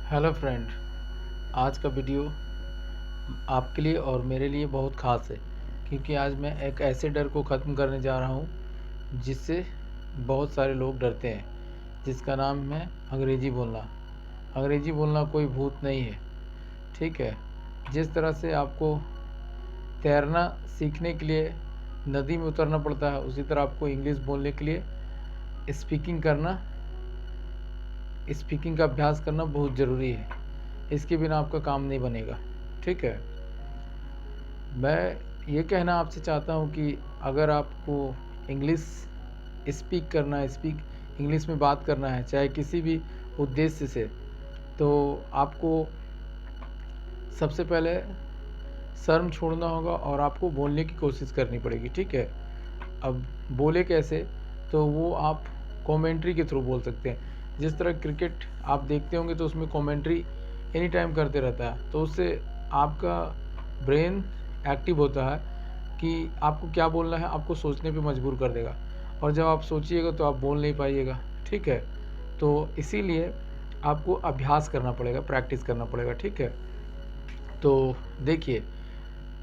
Hello friend. आज का video आपके लिए और मेरे लिए बहुत ख़ास है, क्योंकि आज मैं एक ऐसे डर को ख़त्म करने जा रहा हूँ जिससे बहुत सारे लोग डरते हैं, जिसका नाम है अंग्रेज़ी बोलना। अंग्रेज़ी बोलना कोई भूत नहीं है, ठीक है। जिस तरह से आपको तैरना सीखने के लिए नदी में उतरना पड़ता है, उसी तरह आपको इंग्लिश बोलने के लिए स्पीकिंग का अभ्यास करना बहुत ज़रूरी है। इसके बिना आपका काम नहीं बनेगा, ठीक है। मैं ये कहना आपसे चाहता हूँ कि अगर आपको इंग्लिश स्पीक करना है, इंग्लिश में बात करना है, चाहे किसी भी उद्देश्य से, तो आपको सबसे पहले शर्म छोड़ना होगा और आपको बोलने की कोशिश करनी पड़ेगी, ठीक है। अब बोले कैसे, तो वो आप कमेंट्री के थ्रू बोल सकते हैं। जिस तरह क्रिकेट आप देखते होंगे तो उसमें कमेंट्री एनी टाइम करते रहता है, तो उससे आपका ब्रेन एक्टिव होता है कि आपको क्या बोलना है, आपको सोचने पे मजबूर कर देगा, और जब आप सोचिएगा तो आप बोल नहीं पाइएगा, ठीक है। तो इसीलिए आपको अभ्यास करना पड़ेगा, प्रैक्टिस करना पड़ेगा, ठीक है। तो देखिए,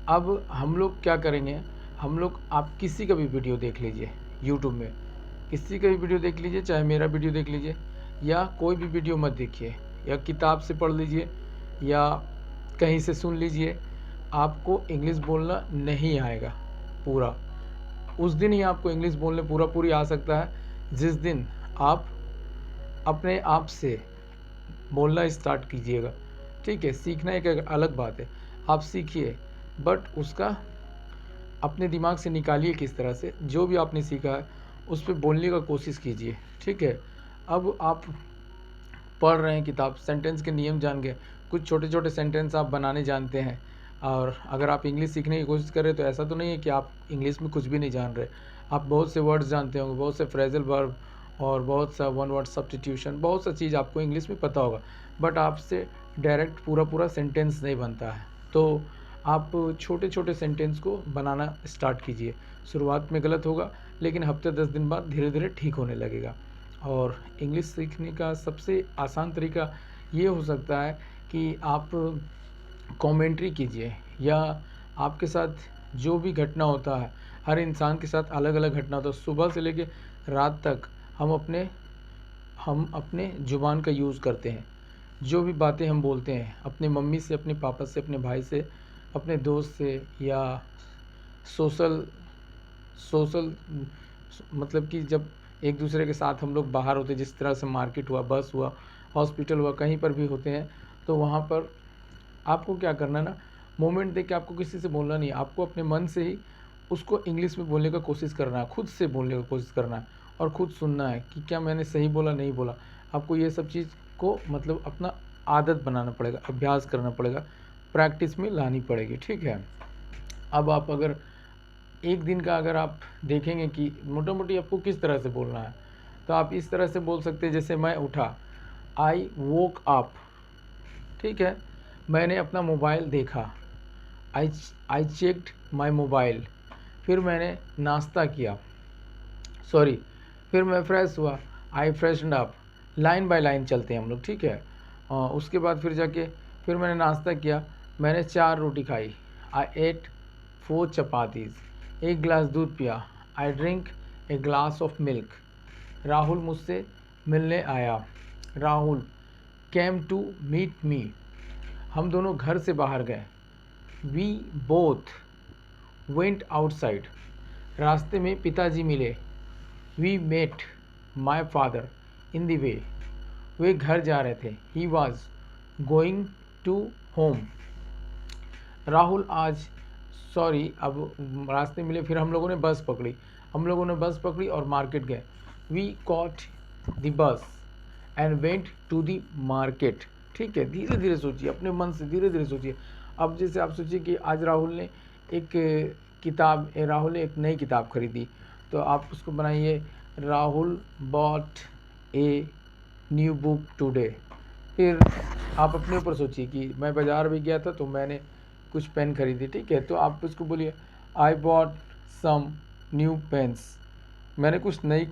अब हम लोग क्या करेंगे, हम लोग आप किसी का भी वीडियो देख लीजिए यूट्यूब में, किसी का भी वीडियो देख लीजिए, चाहे मेरा वीडियो देख लीजिए, या कोई भी वीडियो मत देखिए, या किताब से पढ़ लीजिए, या कहीं से सुन लीजिए। आपको इंग्लिश बोलना नहीं आएगा पूरा। उस दिन ही आपको इंग्लिश बोलने पूरा पूरी आ सकता है जिस दिन आप अपने आप से बोलना स्टार्ट कीजिएगा, ठीक है। सीखना एक अलग बात है, आप सीखिए, बट उसका अपने दिमाग से निकालिए किस तरह से, जो भी आपने सीखा है उस पे बोलने का कोशिश कीजिए, ठीक है। अब आप पढ़ रहे हैं किताब, सेंटेंस के नियम जान गए, कुछ छोटे छोटे सेंटेंस आप बनाने जानते हैं, और अगर आप इंग्लिश सीखने की कोशिश कर रहे हैं तो ऐसा तो नहीं है कि आप इंग्लिश में कुछ भी नहीं जान रहे। आप बहुत से वर्ड्स जानते होंगे, बहुत से फ्रेजल वर्ब, और बहुत सा वन वर्ड सब्स्टिट्यूशन, बहुत सा चीज़ आपको इंग्लिश में पता होगा, बट आपसे डायरेक्ट पूरा पूरा सेंटेंस नहीं बनता है। तो आप छोटे छोटे सेंटेंस को बनाना स्टार्ट कीजिए। शुरुआत में गलत होगा, लेकिन हफ्ते 10 दिन बाद धीरे धीरे ठीक होने लगेगा। और इंग्लिश सीखने का सबसे आसान तरीका ये हो सकता है कि आप कमेंट्री कीजिए, या आपके साथ जो भी घटना होता है, हर इंसान के साथ अलग अलग घटना होता है, सुबह से लेकर रात तक हम अपने ज़ुबान का यूज़ करते हैं। जो भी बातें हम बोलते हैं अपने मम्मी से, अपने पापा से, अपने भाई से, अपने दोस्त से, या सोशल सोशल मतलब कि जब एक दूसरे के साथ हम लोग बाहर होते हैं, जिस तरह से मार्केट हुआ, बस हुआ, हॉस्पिटल हुआ, कहीं पर भी होते हैं, तो वहाँ पर आपको क्या करना है ना, मोमेंट देख के आपको किसी से बोलना नहीं है, आपको अपने मन से ही उसको इंग्लिश में बोलने का कोशिश करना है, खुद से बोलने का कोशिश करना है, और खुद सुनना है कि क्या मैंने सही बोला, नहीं बोला। आपको ये सब चीज़ को मतलब अपना आदत बनाना पड़ेगा, अभ्यास करना पड़ेगा, प्रैक्टिस में लानी पड़ेगी, ठीक है। अब आप अगर एक दिन का अगर आप देखेंगे कि मोटा मोटी आपको किस तरह से बोलना है, तो आप इस तरह से बोल सकते हैं, जैसे मैं उठा, आई वोक अप, ठीक है। मैंने अपना मोबाइल देखा, आई आई चेक्ड माई मोबाइल। फिर मैंने नाश्ता किया, सॉरी, फिर मैं फ्रेश हुआ, आई फ्रेशनड अप। लाइन बाय लाइन चलते हैं हम लोग, ठीक है। उसके बाद फिर जाके फिर मैंने नाश्ता किया, मैंने 4 रोटी खाई, आई एट 4 चपातीज़, एक गिलास दूध पिया, I drink a glass of milk. Rahul मुझसे मिलने आया, Rahul came to meet me. हम दोनों घर से बाहर गए, वी बोथ वेंट आउटसाइड। रास्ते में पिताजी मिले, we met my father in the way. वे घर जा रहे थे, he was going to home. Rahul आज, सॉरी, अब रास्ते मिले, फिर हम लोगों ने बस पकड़ी, और मार्केट गए। We caught the bus and went to the market, ठीक है। धीरे धीरे सोचिए, अपने मन से धीरे धीरे सोचिए। अब जैसे आप सोचिए कि आज राहुल ने एक नई किताब खरीदी, तो आप उसको बनाइए, Rahul bot a new book today. फिर आप अपने ऊपर सोचिए कि मैं बाज़ार भी गया था तो मैंने कुछ पेन खरीदी, ठीक है। तो आप उसको बोलिए, I bought some new pens. मैंने कुछ नई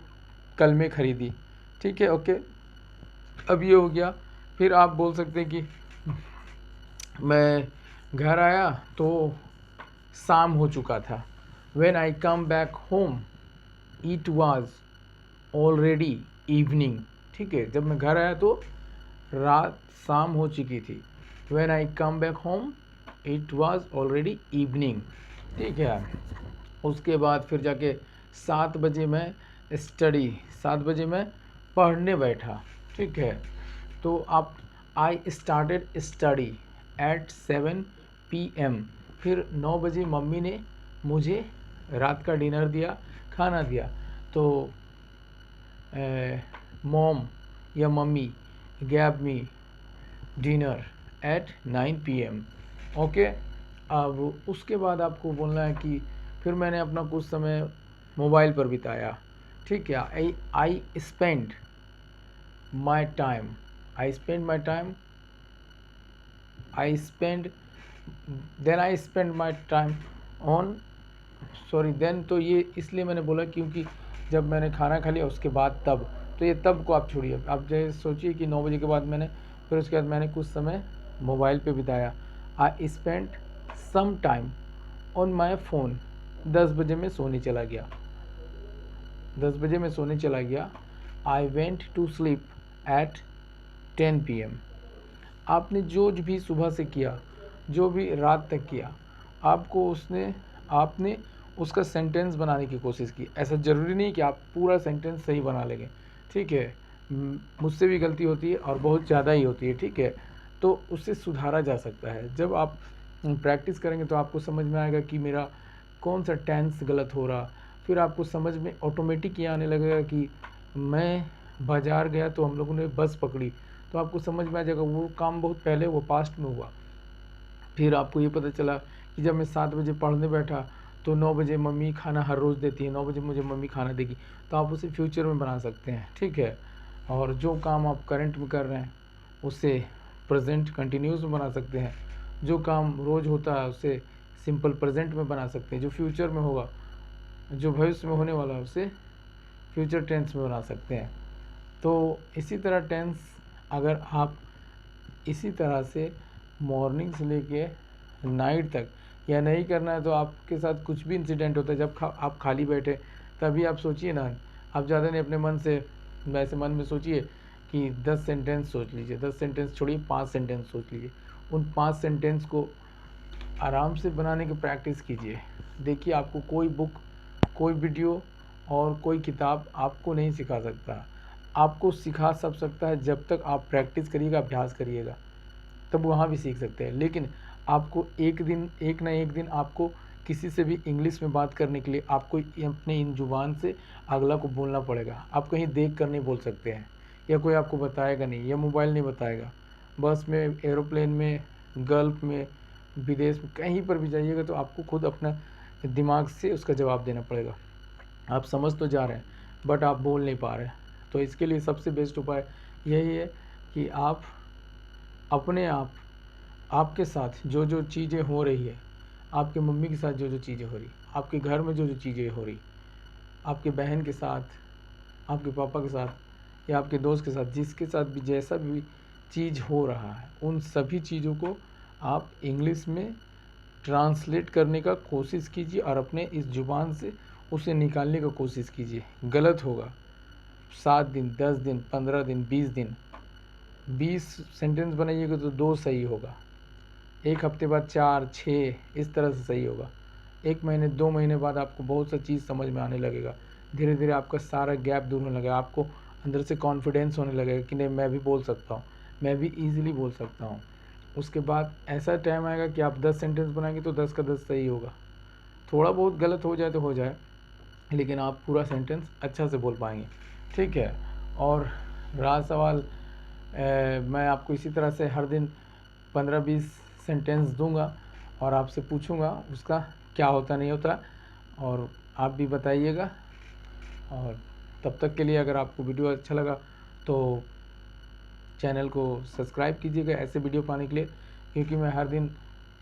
कलमें खरीदी, ठीक है, ओके। अब ये हो गया फिर आप बोल सकते हैं कि मैं घर आया तो शाम हो चुका था। When I come back home it was already evening। ठीक है, जब मैं घर आया तो रात शाम हो चुकी थी। When I come back home it was already evening। ठीक है, उसके बाद फिर जाके 7 बजे मैं 7 बजे मैं पढ़ने बैठा। ठीक है, तो आप I started study eight 7 PM। फिर 9 बजे मम्मी ने मुझे रात का डिनर दिया, खाना दिया। तो मॉम या मम्मी गैव मी डिनर एट 9 PM। ओके, अब उसके बाद आपको बोलना है कि फिर मैंने अपना कुछ समय मोबाइल पर बिताया। ठीक है, I spend my time I spend my time I spend then I spend my time on sorry then. तो ये इसलिए मैंने बोला क्योंकि जब मैंने खाना खा लिया उसके बाद तब, तो ये तब को आप छोड़िए। आप जैसे सोचिए कि 9 बजे के बाद मैंने फिर उसके बाद मैंने कुछ समय मोबाइल पे बिताया। I spend some time on my phone. 10 बजे मैं सोने चला गया। 10 बजे मैं सोने चला गया। I went to sleep at 10 PM। आपने जो भी सुबह से किया, जो भी रात तक किया, आपने उसका सेंटेंस बनाने की कोशिश की। ऐसा ज़रूरी नहीं कि आप पूरा सेंटेंस सही बना लेंगे। ठीक है, मुझसे भी गलती होती है और बहुत ज़्यादा ही होती है। ठीक है, तो उससे सुधारा जा सकता है। जब आप प्रैक्टिस करेंगे तो आपको समझ में आएगा कि मेरा कौन सा टेंस गलत हो रहा। फिर आपको समझ में ऑटोमेटिक ये आने लगेगा कि मैं बाज़ार गया तो हम लोगों ने बस पकड़ी, तो आपको समझ में आ जाएगा वो काम बहुत पहले वो पास्ट में हुआ। फिर आपको ये पता चला कि जब मैं 7 बजे पढ़ने बैठा तो 9 बजे मम्मी खाना हर रोज़ देती है, 9 बजे मुझे मम्मी खाना देगी। तो आप उसे फ्यूचर में बना सकते हैं। ठीक है, और जो काम आप करंट में कर रहे हैं उसे प्रेजेंट कंटिन्यूस में बना सकते हैं। जो काम रोज़ होता है उसे सिंपल प्रेजेंट में बना सकते हैं। जो फ्यूचर में होगा, जो भविष्य में होने वाला है उसे फ्यूचर टेंस में बना सकते हैं। तो इसी तरह टेंस अगर आप इसी तरह से मॉर्निंग से लेके नाइट तक या नहीं करना है तो आपके साथ कुछ भी इंसिडेंट होता है जब आप खाली बैठे, तभी आप सोचिए ना। आप ज़्यादा नहीं अपने मन से वैसे मन में सोचिए कि 10 सेंटेंस सोच लीजिए। 10 सेंटेंस छोड़िए, 5 सेंटेंस सोच लीजिए। उन 5 सेंटेंस को आराम से बनाने की प्रैक्टिस कीजिए। देखिए, आपको कोई बुक, कोई वीडियो और कोई किताब आपको नहीं सिखा सकता। आपको सिखा सब सकता है जब तक आप प्रैक्टिस करिएगा, अभ्यास करिएगा, तब वहाँ भी सीख सकते हैं। लेकिन आपको एक ना एक दिन आपको किसी से भी इंग्लिश में बात करने के लिए आपको अपने इन ज़ुबान से अगला को बोलना पड़ेगा। आप कहीं देख कर नहीं बोल सकते हैं, या कोई आपको बताएगा नहीं, या मोबाइल नहीं बताएगा। बस में, एरोप्लेन में, गल्फ़ में, विदेश में, कहीं पर भी जाइएगा तो आपको खुद अपना दिमाग से उसका जवाब देना पड़ेगा। आप समझ तो जा रहे हैं बट आप बोल नहीं पा रहे हैं। तो इसके लिए सबसे बेस्ट उपाय यही है कि आप अपने आपके साथ जो जो चीज़ें हो रही है, आपके मम्मी के साथ जो जो चीज़ें हो रही, आपके घर में जो जो चीज़ें हो रही, आपके बहन के साथ, आपके पापा के साथ या आपके दोस्त के साथ, जिसके साथ भी जैसा भी चीज़ हो रहा है, उन सभी चीज़ों को आप इंग्लिश में ट्रांसलेट करने का कोशिश कीजिए और अपने इस ज़ुबान से उसे निकालने का कोशिश कीजिए। गलत होगा 7 दिन, 10 दिन, 15 दिन, 20 दिन, 20 सेंटेंस बनाइएगा तो 2 सही होगा। 1 हफ्ते बाद 4, 6 इस तरह से सही होगा। 1 महीने, 2 महीने बाद आपको बहुत सा चीज़ समझ में आने लगेगा। धीरे धीरे आपका सारा गैप दूर होने लगेगा। आपको अंदर से कॉन्फिडेंस होने लगेगा कि नहीं, मैं भी बोल सकता हूँ, मैं भी ईज़िली बोल सकता हूँ। उसके बाद ऐसा टाइम आएगा कि आप 10 सेंटेंस बनाएंगे तो 10 का 10 सही होगा। थोड़ा बहुत गलत हो जाए तो हो जाए, लेकिन आप पूरा सेंटेंस अच्छा से बोल पाएंगे। ठीक है, और रहा सवाल, मैं आपको इसी तरह से हर दिन 15-20 सेंटेंस दूंगा और आपसे पूछूंगा उसका क्या होता नहीं होता, और आप भी बताइएगा। और तब तक के लिए अगर आपको वीडियो अच्छा लगा तो चैनल को सब्सक्राइब कीजिएगा ऐसे वीडियो पाने के लिए, क्योंकि मैं हर दिन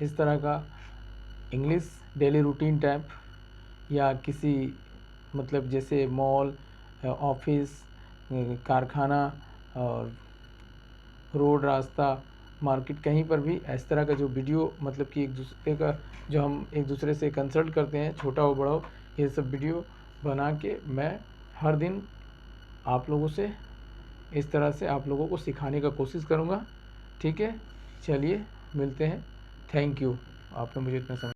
इस तरह का इंग्लिश डेली रूटीन टाइप या किसी मतलब जैसे मॉल, ऑफिस, कारखाना और रोड, रास्ता, मार्केट, कहीं पर भी इस तरह का जो वीडियो, मतलब कि एक दूसरे का जो हम एक दूसरे से कंसल्ट करते हैं, छोटा हो बड़ा हो, ये सब वीडियो बना के मैं हर दिन आप लोगों से इस तरह से आप लोगों को सिखाने का कोशिश करूँगा। ठीक है, चलिए मिलते हैं। थैंक यू, आपने मुझे इतना समय